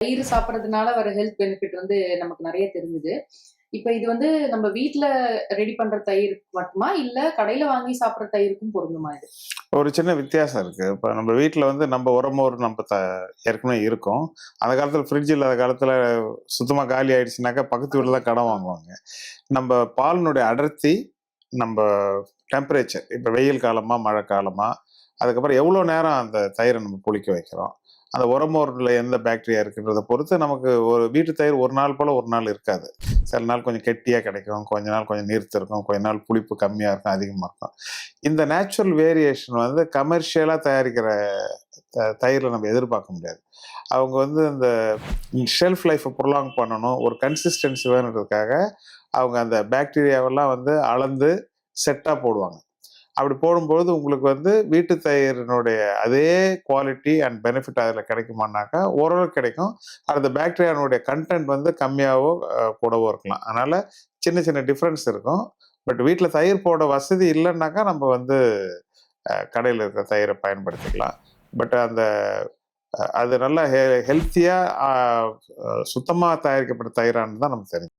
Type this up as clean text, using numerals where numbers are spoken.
தயிர் சாப்பிட்றதுனால வர ஹெல்த் பெனிஃபிட் வந்து நமக்கு நெறைய தெரிஞ்சுது. இப்ப இது வந்து நம்ம வீட்ல ரெடி பண்ற தயிர் மட்டுமா? இல்ல கடையில வாங்கி சாப்பிடுற தயிருக்கும் பொருந்துமா இது? ஒரு சின்ன வித்தியாசம் இருக்கு. இப்ப நம்ம வீட்ல வந்து நம்ம உரமோர் ஏற்கனவே இருக்கும். அந்த காலத்துல ஃப்ரிட்ஜ் இல்லாத காலத்துல சுத்தமா காலி ஆயிடுச்சுனாக்கா, பக்கத்து வீட்ல தான் கடன் வாங்குவாங்க. நம்ப பாலினுடைய அடர்த்தி, நம்ப டெம்பரேச்சர் இப்ப வெயில் காலமா, மழை காலமா, அதுக்கப்புறம் எவ்வளோ நேரம் அந்த தயிர நம்ம புளிக்க வைக்கிறோம். அந்த உரமோர்ல எந்த பாக்டீரியா இருக்குன்றத பொறுத்து நமக்கு ஒரு வீட்டு தயிர் ஒரு நாள் போல ஒரு நாள் இருக்காது. சில நாள் கொஞ்சம் கெட்டியா கிடைக்கும். கொஞ்ச நாள் கொஞ்சம் நீர்த்து இருக்கும். கொஞ்ச நாள் புளிப்பு கம்மியா இருக்கும், அதிகமா இருக்கும். இந்த நேச்சுரல் வேரியேஷன் வந்து கமர்ஷியலா தயாரிக்கிற தயிர்ல நம்ம எதிர்பார்க்க முடியாது. அவங்க வந்து இந்த ஷெல்ஃப் லைஃப்பை ப்ரொலாங் பண்ணணும், ஒரு கன்சிஸ்டன்சி வேணுன்றதுக்காக அவங்க அந்த பாக்டீரியாவெல்லாம் வந்து அளந்து செட்டா போடுவாங்க. அப்படி போடும்பொழுது உங்களுக்கு வந்து வீட்டு தயிரினுடைய அதே குவாலிட்டி அண்ட் பெனிஃபிட் அதில் கிடைக்குமானாக்கா ஓரளவு கிடைக்கும். அந்த பாக்டீரியானுடைய கண்டென்ட் வந்து கம்மியாகவோ கூடவோ இருக்கலாம். அதனால சின்ன சின்ன டிஃப்ரென்ஸ் இருக்கும். பட் வீட்டில் தயிர் போட வசதி இல்லைன்னாக்கா நம்ம வந்து கடையில் இருக்கிற தயிரை பயன்படுத்திக்கலாம். பட் அந்த அது நல்லா ஹெல்த்தியாக சுத்தமாக தயாரிக்கப்பட்ட தயிரானது தான் நமக்கு தெரியும்.